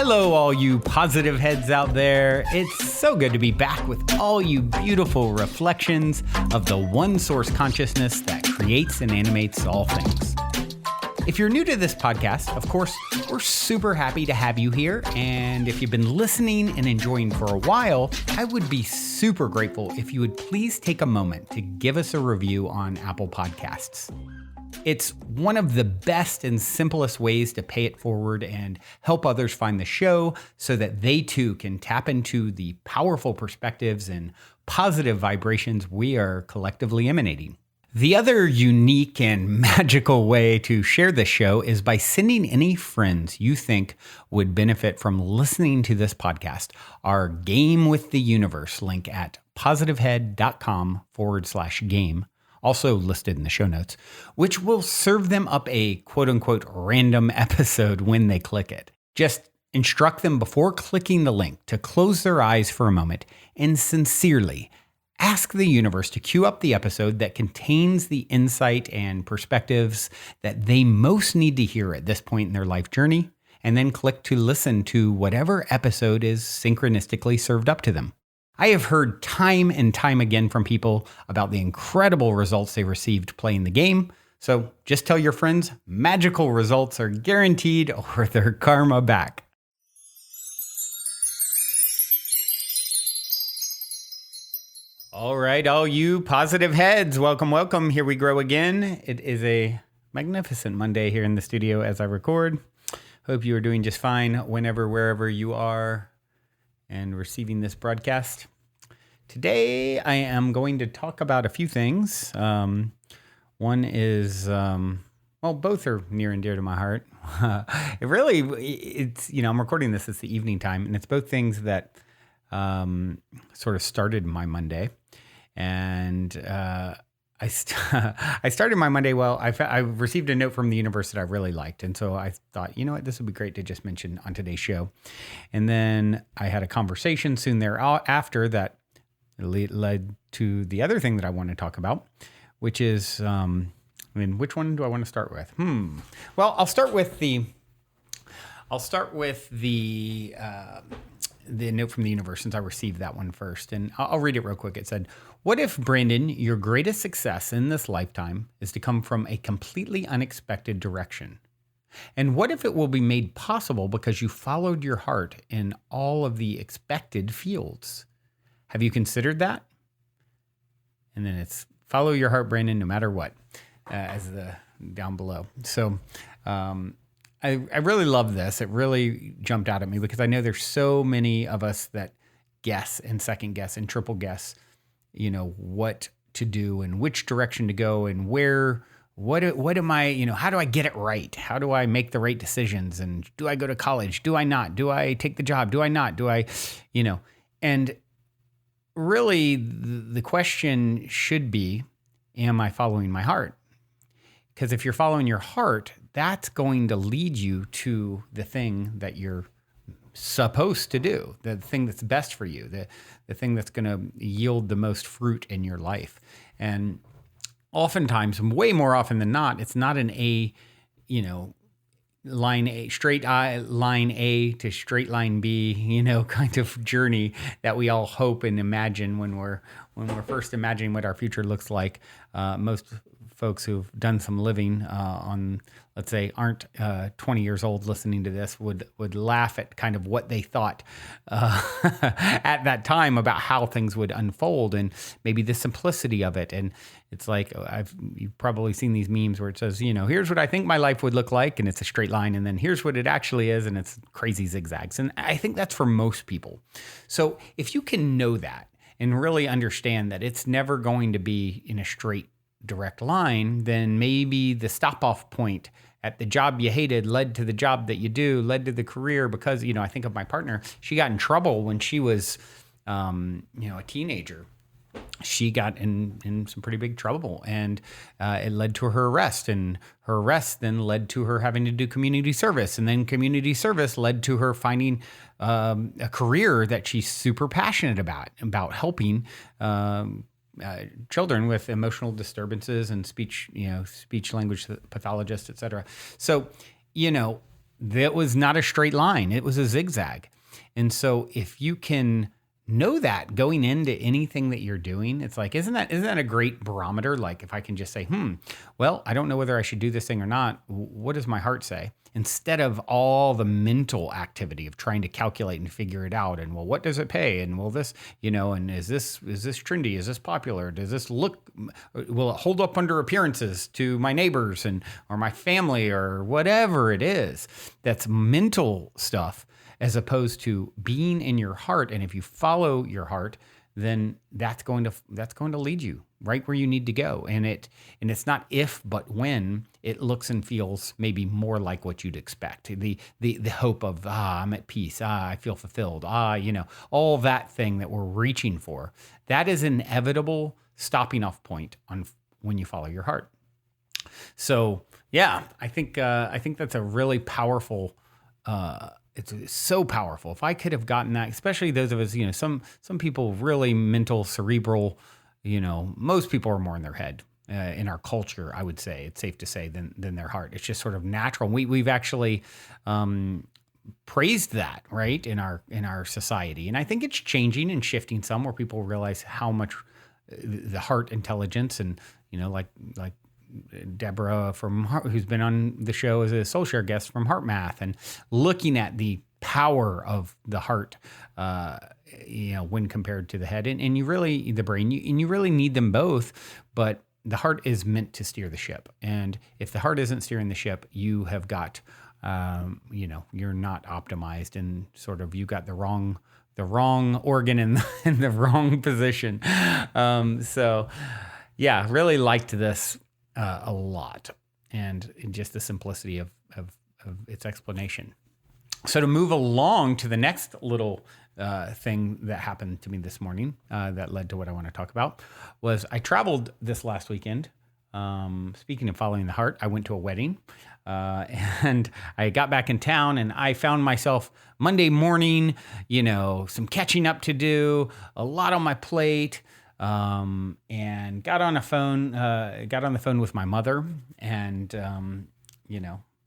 Hello, all you positive heads out there. It's so good to be back with all you beautiful reflections of the one source consciousness that creates and animates all things. If you're new to this podcast, of course, we're super happy to have you here. And if you've been listening and enjoying for a while, I would be super grateful if you would please take a moment to give us a review on Apple Podcasts. It's one of the best and simplest ways to pay it forward and help others find the show so that they too can tap into the powerful perspectives and positive vibrations we are collectively emanating. The other unique and magical way to share this show is by sending any friends you think would benefit from listening to this podcast our Game with the Universe link at positivehead.com/game. Also listed in the show notes, which will serve them up a quote-unquote random episode when they click it. Just instruct them before clicking the link to close their eyes for a moment and sincerely ask the universe to cue up the episode that contains the insight and perspectives that they most need to hear at this point in their life journey, and then click to listen to whatever episode is synchronistically served up to them. I have heard time and time again from people about the incredible results they received playing the game. So just tell your friends magical results are guaranteed or their karma back. All right, all you positive heads, welcome, welcome. Here we grow again. It is a magnificent Monday here in the studio as I record. Hope you are doing just fine whenever, wherever you are and receiving this broadcast. Today, I am going to talk about a few things. One is, both are near and dear to my heart. I'm recording this, it's the evening time, and it's both things that sort of started my Monday. And I started my Monday, I received a note from the universe that I really liked. And so I thought, you know what, this would be great to just mention on today's show. And then I had a conversation soon thereafter that led to the other thing that I want to talk about, which is, which one do I want to start with? Well, I'll start with the note from the universe, since I received that one first. And I'll read it real quick. It said, "What if, Brandon, your greatest success in this lifetime is to come from a completely unexpected direction? And what if it will be made possible because you followed your heart in all of the expected fields? Have you considered that?" And then it's follow your heart, Brandon, no matter what, as the down below. So, I really love this. It really jumped out at me because I know there's so many of us that guess and second guess and triple guess, what to do and which direction to go and what am I, how do I get it right? How do I make the right decisions? And do I go to college? Do I not? Do I take the job? Do I not? Do I, and really the question should be, am I following my heart? Because if you're following your heart, that's going to lead you to the thing that you're supposed to do, the thing that's best for you, the thing that's going to yield the most fruit in your life. And oftentimes, way more often than not, it's not an straight line A to straight line B, kind of journey that we all hope and imagine when we're first imagining what our future looks like. Most folks who've done some living on, let's say, aren't 20 years old listening to this would laugh at kind of what they thought at that time about how things would unfold and maybe the simplicity of it. And it's like, you've probably seen these memes where it says, here's what I think my life would look like, and it's a straight line, and then here's what it actually is, and it's crazy zigzags. And I think that's for most people. So if you can know that and really understand that it's never going to be in a straight direct line, then maybe the stop-off point at the job you hated led to the job that you do, led to the career, because, I think of my partner, she got in trouble when she was, a teenager. She got in some pretty big trouble, and it led to her arrest, and her arrest then led to her having to do community service, and then community service led to her finding a career that she's super passionate about helping children with emotional disturbances and speech language pathologists, et cetera. So, that was not a straight line. It was a zigzag. And so if you can know that going into anything that you're doing, it's like, isn't that a great barometer? Like if I can just say, well, I don't know whether I should do this thing or not. What does my heart say? Instead of all the mental activity of trying to calculate and figure it out. And well, what does it pay? And will this, and is this trendy? Is this popular? Does this will it hold up under appearances to my neighbors or my family or whatever it is? That's mental stuff, as opposed to being in your heart. And if you follow your heart, then that's going to lead you right where you need to go. And it's not if, but when it looks and feels maybe more like what you'd expect. The hope of, I'm at peace. I feel fulfilled. All that thing that we're reaching for, that is an inevitable stopping off point when you follow your heart. So yeah, I think that's a really powerful, it's so powerful. If I could have gotten that, especially those of us, some people really mental, cerebral, most people are more in their head in our culture. I would say it's safe to say than their heart. It's just sort of natural. We've actually praised that, right, in our society, and I think it's changing and shifting some, where people realize how much the heart intelligence and like Deborah who's been on the show as a soul share guest from Heart Math, and looking at the power of the heart, when compared to the head, and you really the brain, you really need them both, but the heart is meant to steer the ship, and if the heart isn't steering the ship, you have got, you're not optimized, and sort of you got the wrong organ in the wrong position. So yeah, really liked this a lot, and just the simplicity of its explanation. So to move along to the next little thing that happened to me this morning that led to what I want to talk about was I traveled this last weekend. Speaking of following the heart, I went to a wedding and I got back in town, and I found myself Monday morning, some catching up to do, a lot on my plate. And got on the phone with my mother, and,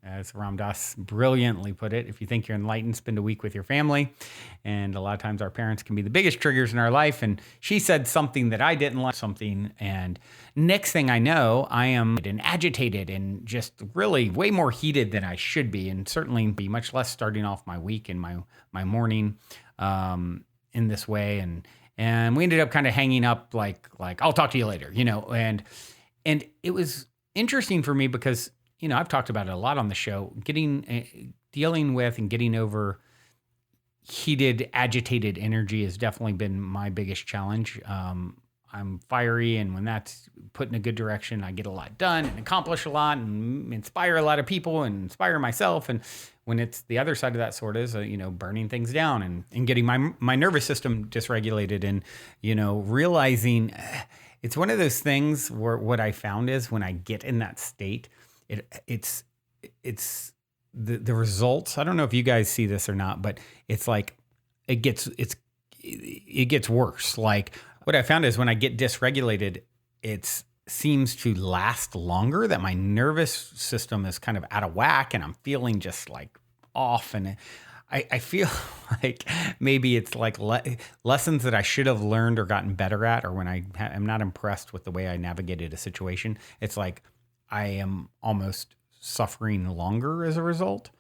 as Ram Dass brilliantly put it, if you think you're enlightened, spend a week with your family. And a lot of times our parents can be the biggest triggers in our life. And she said something that I didn't like, and next thing I know, I am agitated and just really way more heated than I should be, and certainly be much less starting off my week and my morning, in this way. And we ended up kind of hanging up like I'll talk to you later, and it was interesting for me because, I've talked about it a lot on the show, dealing with and getting over heated, agitated energy has definitely been my biggest challenge. I'm fiery, and when that's put in a good direction, I get a lot done and accomplish a lot and inspire a lot of people and inspire myself. And when it's the other side of that sort is, burning things down and getting my nervous system dysregulated, and, realizing it's one of those things where what I found is when I get in that state, it's the results. I don't know if you guys see this or not, but it's like, it gets worse. Like what I found is when I get dysregulated, it seems to last longer, that my nervous system is kind of out of whack and I'm feeling just like off. And I feel like maybe it's like lessons that I should have learned or gotten better at, or when I am not impressed with the way I navigated a situation, it's like I am almost suffering longer as a result.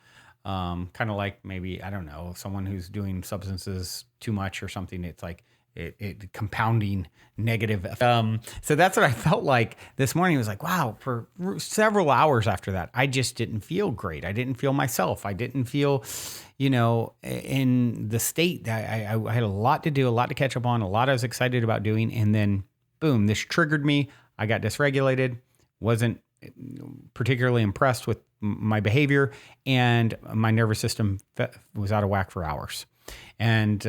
Kind of like maybe, I don't know, someone who's doing substances too much or something. It's like it compounding negative. So that's what I felt like this morning. It was like, wow, for several hours after that, I just didn't feel great. I didn't feel myself. I didn't feel, in the state. I had a lot to do, a lot to catch up on, a lot I was excited about doing. And then boom, this triggered me. I got dysregulated, wasn't particularly impressed with my behavior, and my nervous system was out of whack for hours. And,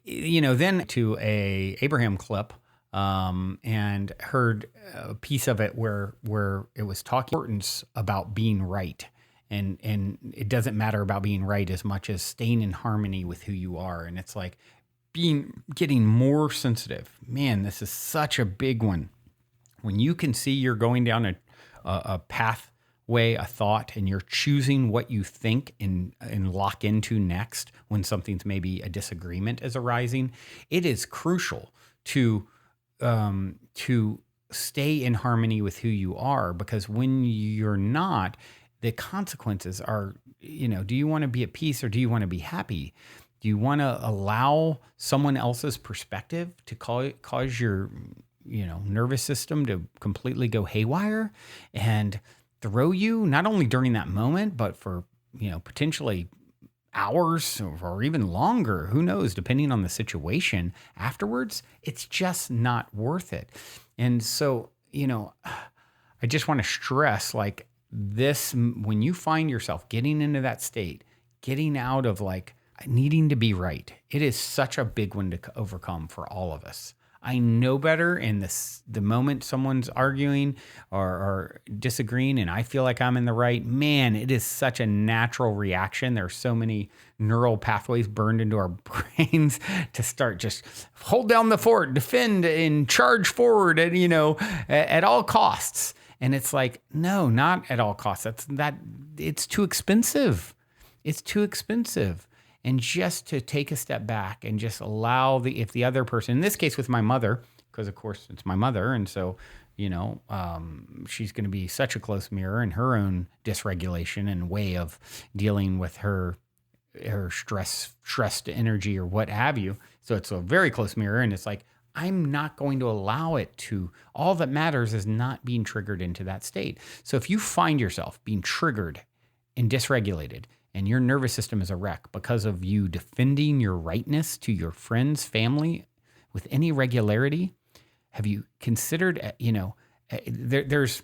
then to a Abraham clip, and heard a piece of it where it was talking importance about being right. And it doesn't matter about being right as much as staying in harmony with who you are. And it's like getting more sensitive. Man, this is such a big one. When you can see you're going down a path way a thought and you're choosing what you think and lock into next when something's maybe a disagreement is arising, it is crucial to stay in harmony with who you are, because when you're not, the consequences are, do you want to be at peace or do you want to be happy? Do you want to allow someone else's perspective to cause your, nervous system to completely go haywire and throw you, not only during that moment, but for, potentially hours or even longer, who knows, depending on the situation afterwards? It's just not worth it. And so, I just want to stress like this, when you find yourself getting into that state, getting out of like needing to be right, it is such a big one to overcome for all of us. I know better in the moment someone's arguing or disagreeing and I feel like I'm in the right, man, it is such a natural reaction. There are so many neural pathways burned into our brains to start just hold down the fort, defend and charge forward at all costs. And it's like, no, not at all costs. It's too expensive. It's too expensive. And just to take a step back and just allow if the other person, in this case with my mother, because of course it's my mother. And so, she's going to be such a close mirror in her own dysregulation and way of dealing with her stressed energy or what have you. So it's a very close mirror. And it's like, I'm not going to allow it to, all that matters is not being triggered into that state. So if you find yourself being triggered and dysregulated, and your nervous system is a wreck because of you defending your rightness to your friends, family with any regularity, have you considered, there's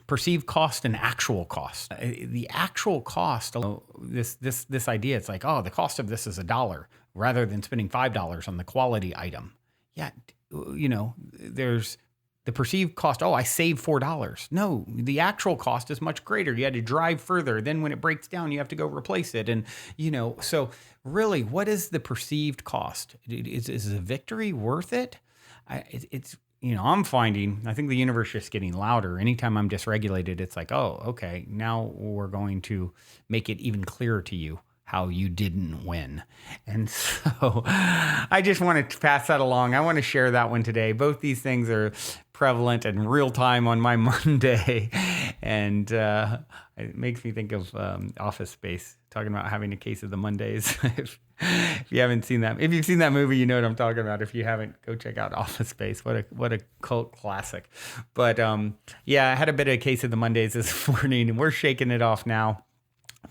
perceived cost and actual cost. The actual cost, this idea, it's like, oh, the cost of this is $1 rather than spending $5 on the quality item. Yeah, there's the perceived cost, I saved $4. No, the actual cost is much greater. You had to drive further. Then when it breaks down, you have to go replace it. And, so really, what is the perceived cost? Is a victory worth it? I'm finding, I think the universe is just getting louder. Anytime I'm dysregulated, it's like, oh, okay, now we're going to make it even clearer to you how you didn't win. And so I just want to pass that along. I want to share that one today. Both these things are prevalent and real time on my Monday. And it makes me think of Office Space, talking about having a case of the Mondays. If you haven't seen that, if you've seen that movie, you know what I'm talking about. If you haven't, go check out Office Space. What a cult classic. But I had a bit of a case of the Mondays this morning, and we're shaking it off now.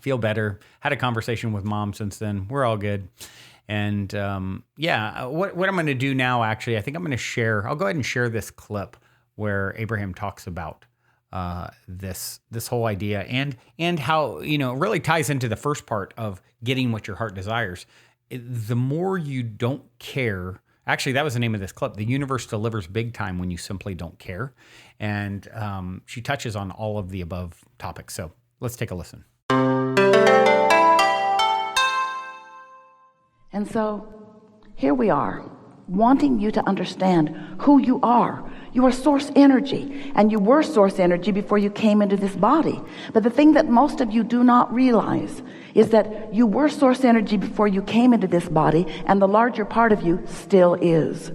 Feel better. Had a conversation with Mom since then. We're all good. And what I'm going to do now, actually, I think I'll go ahead and share this clip where Abraham talks about this whole idea and how, it really ties into the first part of getting what your heart desires. The more you don't care, actually, that was the name of this clip. The universe delivers big time when you simply don't care. And she touches on all of the above topics. So let's take a listen. And so here we are, wanting you to understand who you are. You are source energy, and you were source energy before you came into this body. But the thing that most of you do not realize is that you were source energy before you came into this body, and the larger part of you still is.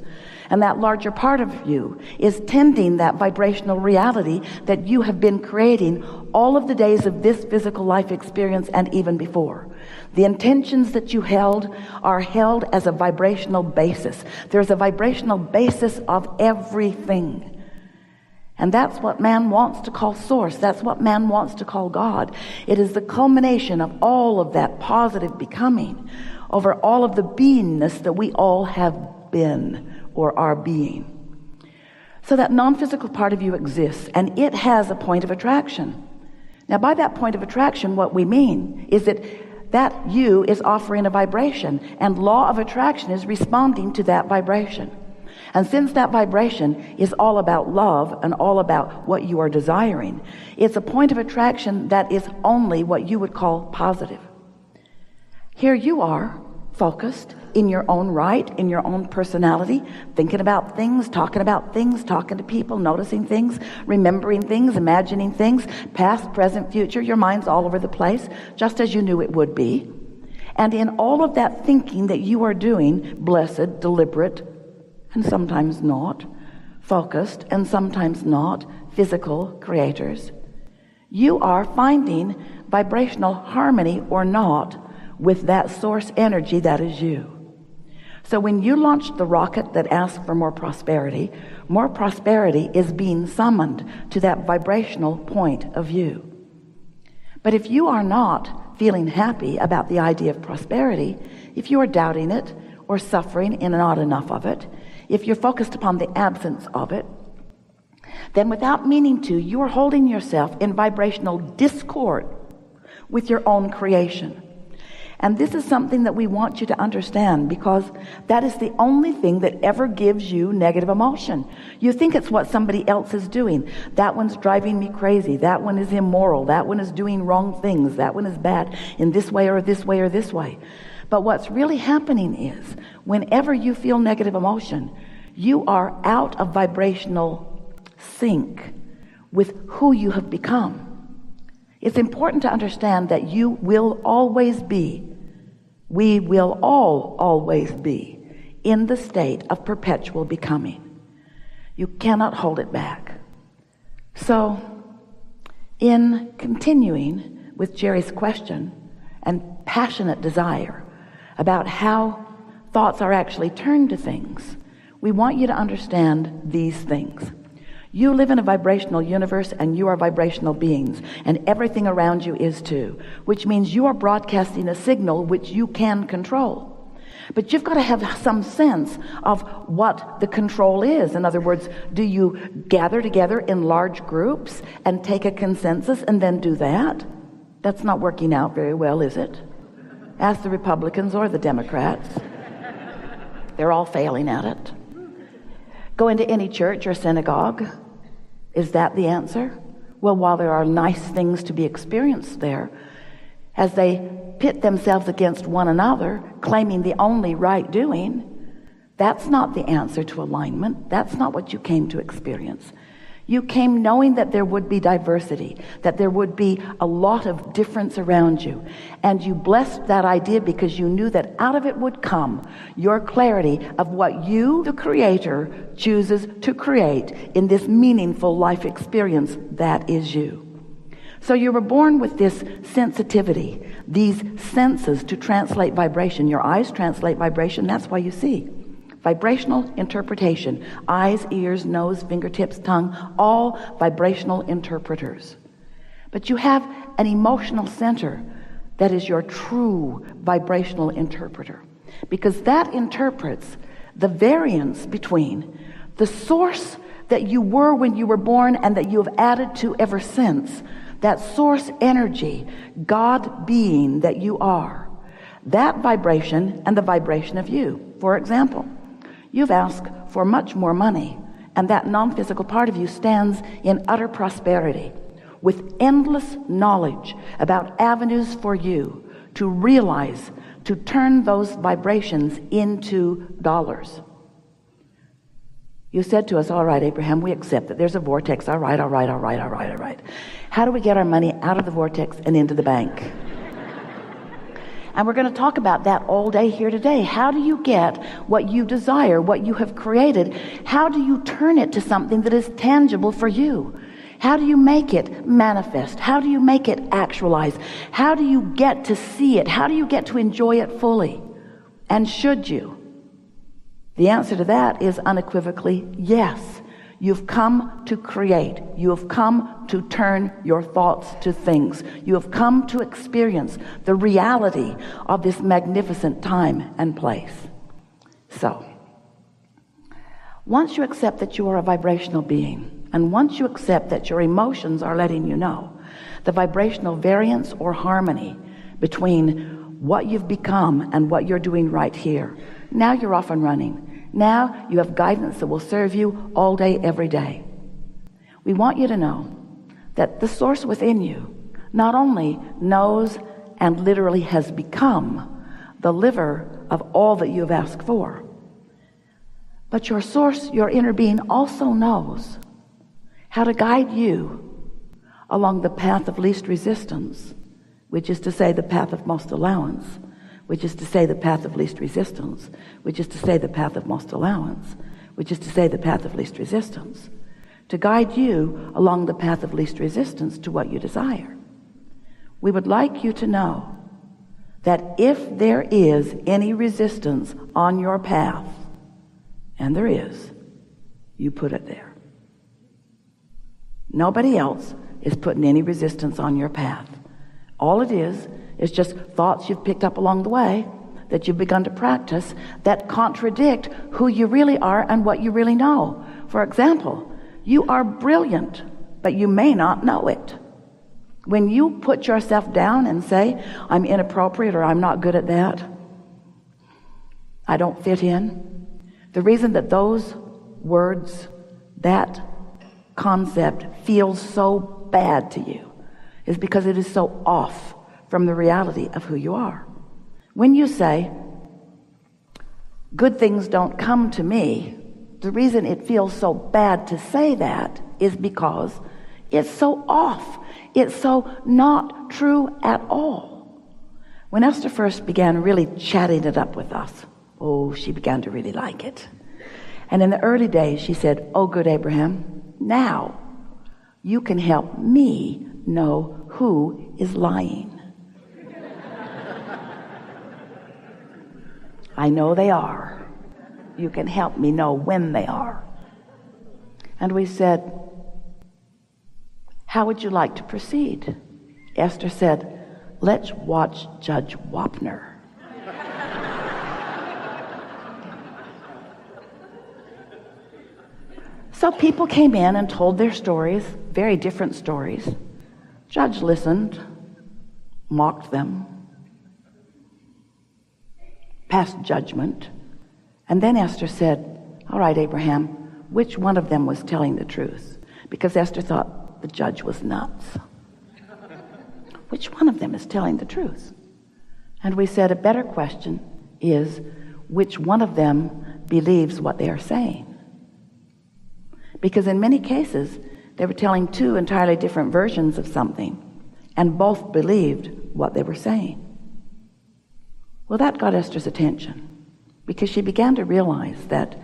And that larger part of you is tending that vibrational reality that you have been creating all of the days of this physical life experience and even before. The intentions that you held are held as a vibrational basis. There's a vibrational basis of everything. And that's what man wants to call source. That's what man wants to call God. It is the culmination of all of that positive becoming over all of the beingness that we all have been or are being. So that non-physical part of you exists, and it has a point of attraction. Now, by that point of attraction, what we mean is that you is offering a vibration, and law of attraction is responding to that vibration. And since that vibration is all about love and all about what you are desiring, it's a point of attraction that is only what you would call positive. Here you are, focused, in your own right, in your own personality, thinking about things, talking to people, noticing things, remembering things, imagining things, past, present, future. Your mind's all over the place, just as you knew it would be. And in all of that thinking that you are doing, blessed, deliberate, and sometimes not, focused, and sometimes not, physical creators, you are finding vibrational harmony or not with that source energy that is you. So when you launch the rocket that asks for more prosperity is being summoned to that vibrational point of you. But if you are not feeling happy about the idea of prosperity, if you are doubting it or suffering in not enough of it, if you're focused upon the absence of it, then without meaning to, you are holding yourself in vibrational discord with your own creation. And this is something that we want you to understand, because that is the only thing that ever gives you negative emotion. You think it's what somebody else is doing. That one's driving me crazy. That one is immoral. That one is doing wrong things. That one is bad in this way or this way or this way. But what's really happening is, whenever you feel negative emotion, you are out of vibrational sync with who you have become. It's important to understand that you will always be, we will all always be in the state of perpetual becoming. You cannot hold it back. So, in continuing with Jerry's question and passionate desire about how thoughts are actually turned to things, we want you to understand these things. You live in a vibrational universe, and you are vibrational beings, and everything around you is too, which means you are broadcasting a signal which you can control. But you've got to have some sense of what the control is. In other words, do you gather together in large groups and take a consensus and then do that? That's not working out very well, is it? Ask the Republicans or the Democrats. They're all failing at it. Go into any church or synagogue. Is that the answer? Well, while there are nice things to be experienced there, as they pit themselves against one another, claiming the only right doing, that's not the answer to alignment. That's not what you came to experience. You came knowing that there would be diversity, that there would be a lot of difference around you. And you blessed that idea because you knew that out of it would come your clarity of what you, the creator, chooses to create in this meaningful life experience that is you. So you were born with this sensitivity, these senses to translate vibration. Your eyes translate vibration, that's why you see. Vibrational interpretation. Eyes, ears, nose, fingertips, tongue, all vibrational interpreters. But you have an emotional center that is your true vibrational interpreter, because that interprets the variance between the source that you were when you were born and that you have added to ever since, that source energy, God being that you are, that vibration and the vibration of you. For example, you've asked for much more money, and that non-physical part of you stands in utter prosperity with endless knowledge about avenues for you to realize, to turn those vibrations into dollars. You said to us, all right, Abraham, we accept that there's a vortex. All right. How do we get our money out of the vortex and into the bank? And we're going to talk about that all day here today. How do you get what you desire, what you have created? How do you turn it to something that is tangible for you? How do you make it manifest? How do you make it actualize? How do you get to see it? How do you get to enjoy it fully? And should you? The answer to that is unequivocally yes. You've come to create. You have come to turn your thoughts to things. You have come to experience the reality of this magnificent time and place. So, once you accept that you are a vibrational being, and once you accept that your emotions are letting you know the vibrational variance or harmony between what you've become and what you're doing right here, now you're off and running. Now you have guidance that will serve you all day, every day. We want you to know that the source within you not only knows and literally has become the liver of all that you have asked for. But your source, your inner being, also knows how to guide you along the path of least resistance, which is to say the path of most allowance, which is to say the path of least resistance, which is to say the path of most allowance, which is to say the path of least resistance, to guide you along the path of least resistance to what you desire. We would like you to know that if there is any resistance on your path, and there is, you put it there. Nobody else is putting any resistance on your path. All it is just thoughts you've picked up along the way that you've begun to practice that contradict who you really are and what you really know. For example, you are brilliant, but you may not know it. When you put yourself down and say, I'm inappropriate, or I'm not good at that, I don't fit in, the reason that those words, that concept feels so bad to you is because it is so off from the reality of who you are. When you say, good things don't come to me, the reason it feels so bad to say that is because it's so off. It's so not true at all. When Esther first began really chatting it up with us, she began to really like it. And in the early days, she said, good Abraham, now you can help me know who is lying. I know they are. You can help me know when they are. And we said, how would you like to proceed? Esther said, let's watch Judge Wapner. So people came in and told their stories, very different stories. Judge listened, mocked them, passed judgment. And then Esther said, all right, Abraham, which one of them was telling the truth? Because Esther thought the judge was nuts. Which one of them is telling the truth? And we said a better question is, which one of them believes what they are saying? Because in many cases, they were telling two entirely different versions of something, and both believed what they were saying. Well, that got Esther's attention, because she began to realize that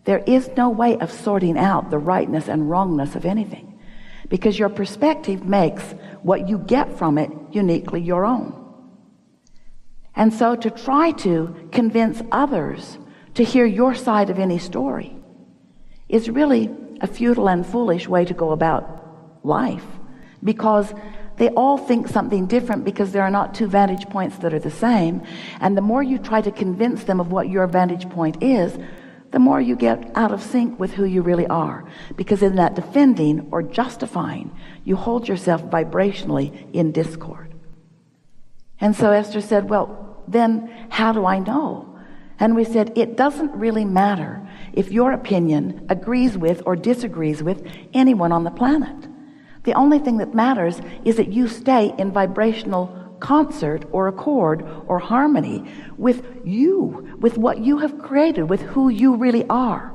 there is no way of sorting out the rightness and wrongness of anything, because your perspective makes what you get from it uniquely your own. And so to try to convince others to hear your side of any story is really a futile and foolish way to go about life, because they all think something different, because there are not two vantage points that are the same. And the more you try to convince them of what your vantage point is, the more you get out of sync with who you really are. Because in that defending or justifying, you hold yourself vibrationally in discord. And so Esther said, well, then how do I know? And we said, it doesn't really matter if your opinion agrees with or disagrees with anyone on the planet. The only thing that matters is that you stay in vibrational concert or accord or harmony with you, with what you have created, with who you really are.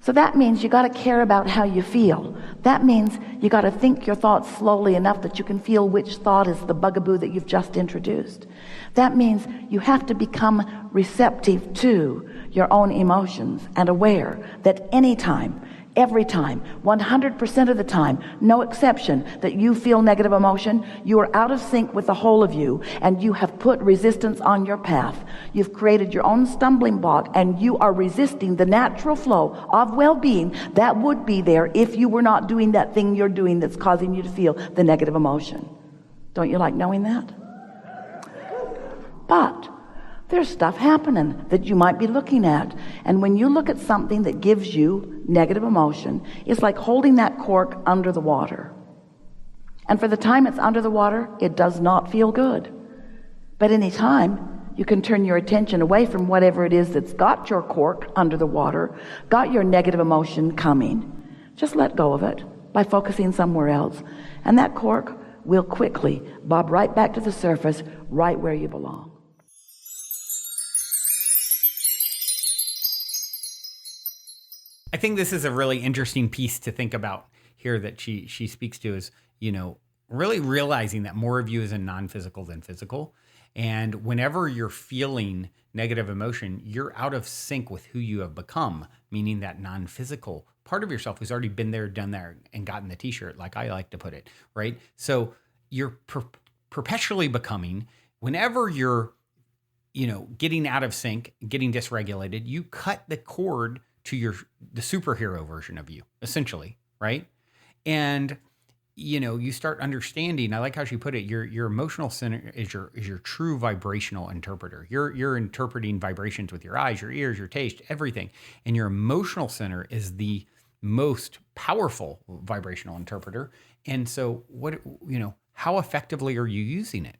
So that means you got to care about how you feel. That means you got to think your thoughts slowly enough that you can feel which thought is the bugaboo that you've just introduced. That means you have to become receptive to your own emotions and aware that anytime, every time, 100% of the time, no exception, that you feel negative emotion, you are out of sync with the whole of you, and you have put resistance on your path. You've created your own stumbling block, and you are resisting the natural flow of well-being that would be there if you were not doing that thing you're doing that's causing you to feel the negative emotion. Don't you like knowing that? But there's stuff happening that you might be looking at. And when you look at something that gives you negative emotion, it's like holding that cork under the water. And for the time it's under the water, it does not feel good. But any time you can turn your attention away from whatever it is that's got your cork under the water, got your negative emotion coming, just let go of it by focusing somewhere else. And that cork will quickly bob right back to the surface, right where you belong. I think this is a really interesting piece to think about here that she speaks to is, really realizing that more of you is in non-physical than physical. And whenever you're feeling negative emotion, you're out of sync with who you have become, meaning that non-physical part of yourself who's already been there, done that, and gotten the t-shirt, like I like to put it, right? So you're perpetually becoming, whenever you're, getting out of sync, getting dysregulated, you cut the cord to the superhero version of you, essentially, right? And you start understanding. I like how she put it. Your emotional center is your true vibrational interpreter. You're interpreting vibrations with your eyes, your ears, your taste, everything. And your emotional center is the most powerful vibrational interpreter. And so, how effectively are you using it?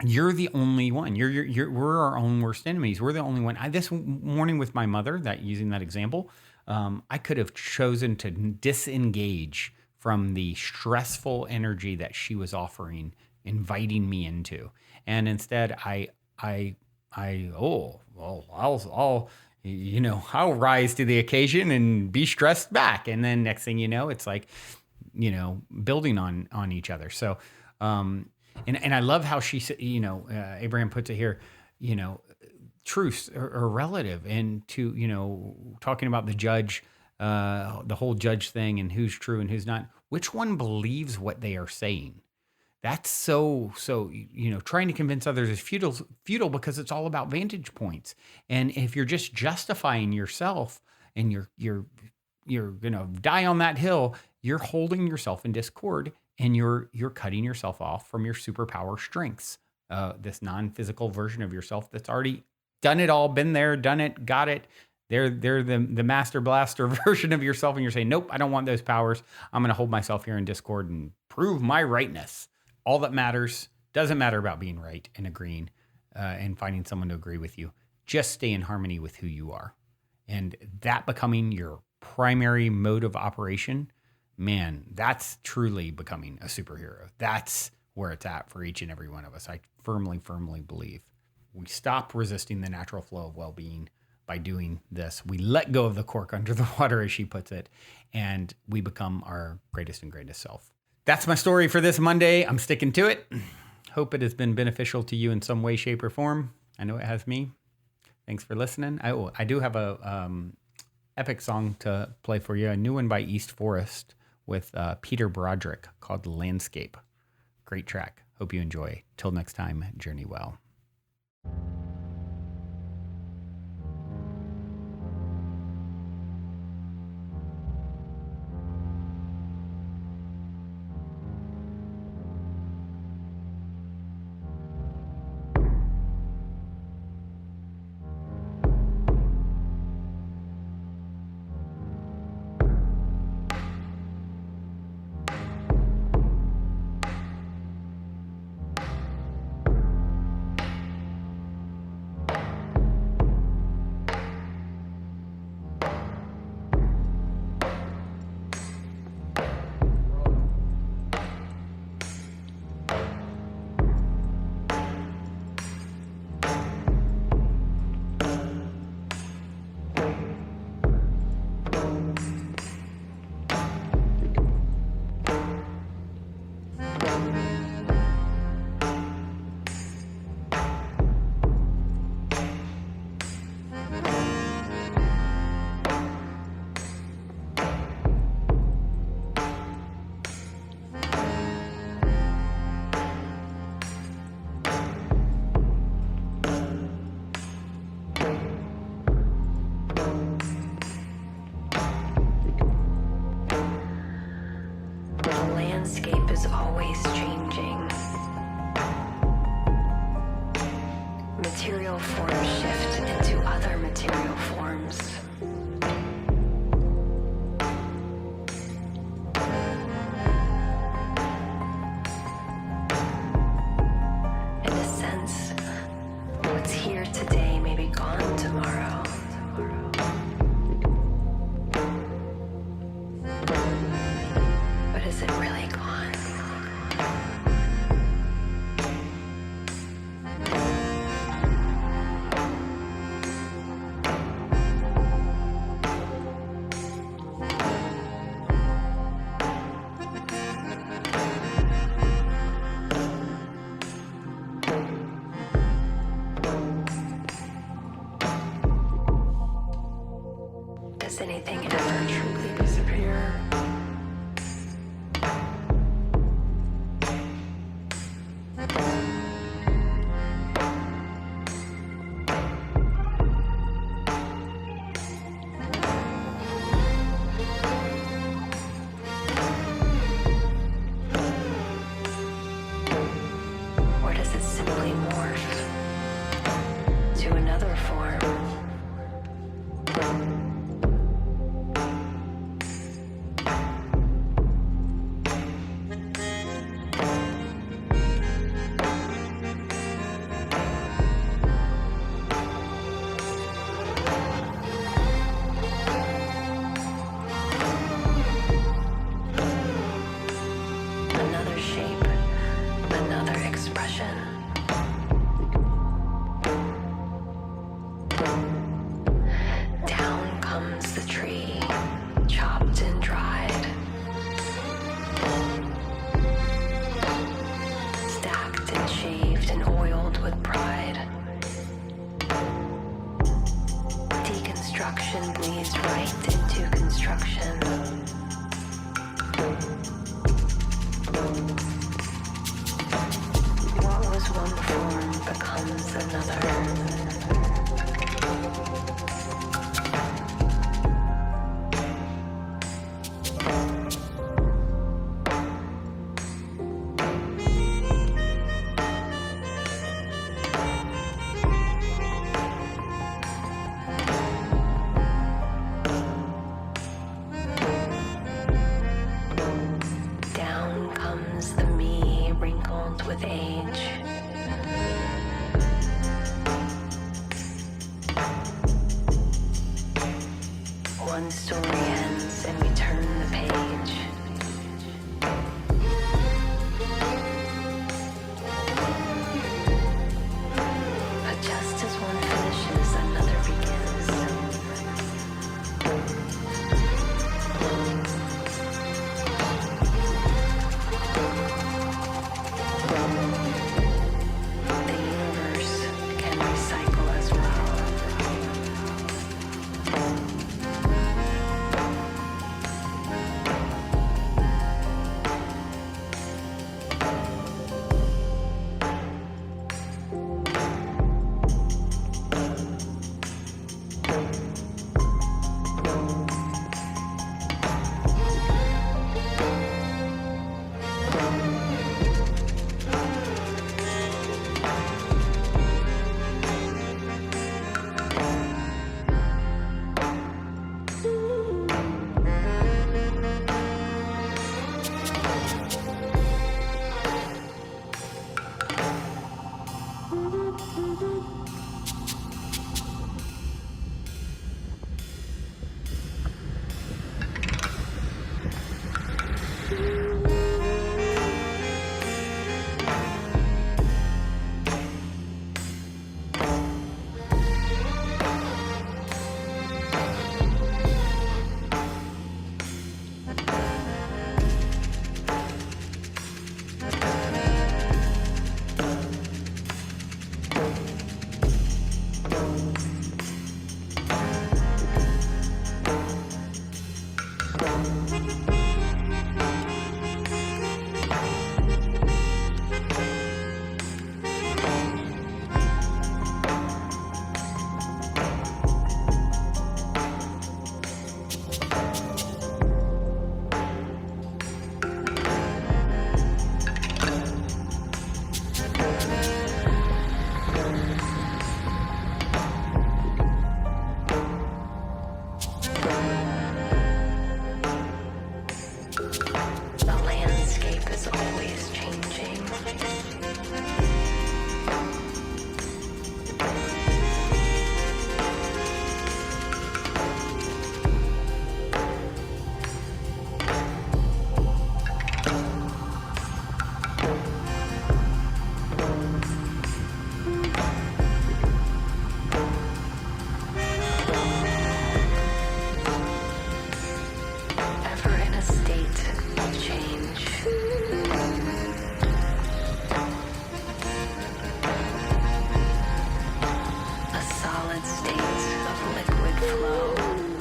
You're the only one. We're our own worst enemies. We're the only one. This morning with my mother, using that example. I could have chosen to disengage from the stressful energy that she was offering, inviting me into, and instead I'll rise to the occasion and be stressed back, and then next thing you know, it's like, building on each other. So, and I love how she said, Abraham puts it here, truths are relative, and to talking about the judge, the whole judge thing, and who's true and who's not, which one believes what they are saying. That's so trying to convince others is futile because it's all about vantage points. And if you're just justifying yourself and you're gonna die on that hill, you're holding yourself in discord, and you're cutting yourself off from your superpower strengths, this non-physical version of yourself that's already done it all, been there, done it, got it. They're the master blaster version of yourself, and you're saying, nope, I don't want those powers. I'm going to hold myself here in discord and prove my rightness. All that matters, doesn't matter about being right and agreeing and finding someone to agree with you. Just stay in harmony with who you are. And that becoming your primary mode of operation, man, that's truly becoming a superhero. That's where it's at for each and every one of us. I firmly, firmly believe. We stop resisting the natural flow of well-being by doing this. We let go of the cork under the water, as she puts it, and we become our greatest and greatest self. That's my story for this Monday. I'm sticking to it. Hope it has been beneficial to you in some way, shape, or form. I know it has me. Thanks for listening. I do have a epic song to play for you, a new one by East Forest with Peter Broderick called Landscape. Great track. Hope you enjoy. Till next time, journey well. Material forms shift into other material forms. In a sense, what's here today may be gone tomorrow. But is it really gone? with age. One story ends and we turn the page. But just as one finishes, another begins. The universe can recycle as well. The landscape is always changing. Ever in a state of change. A solid state of liquid flow.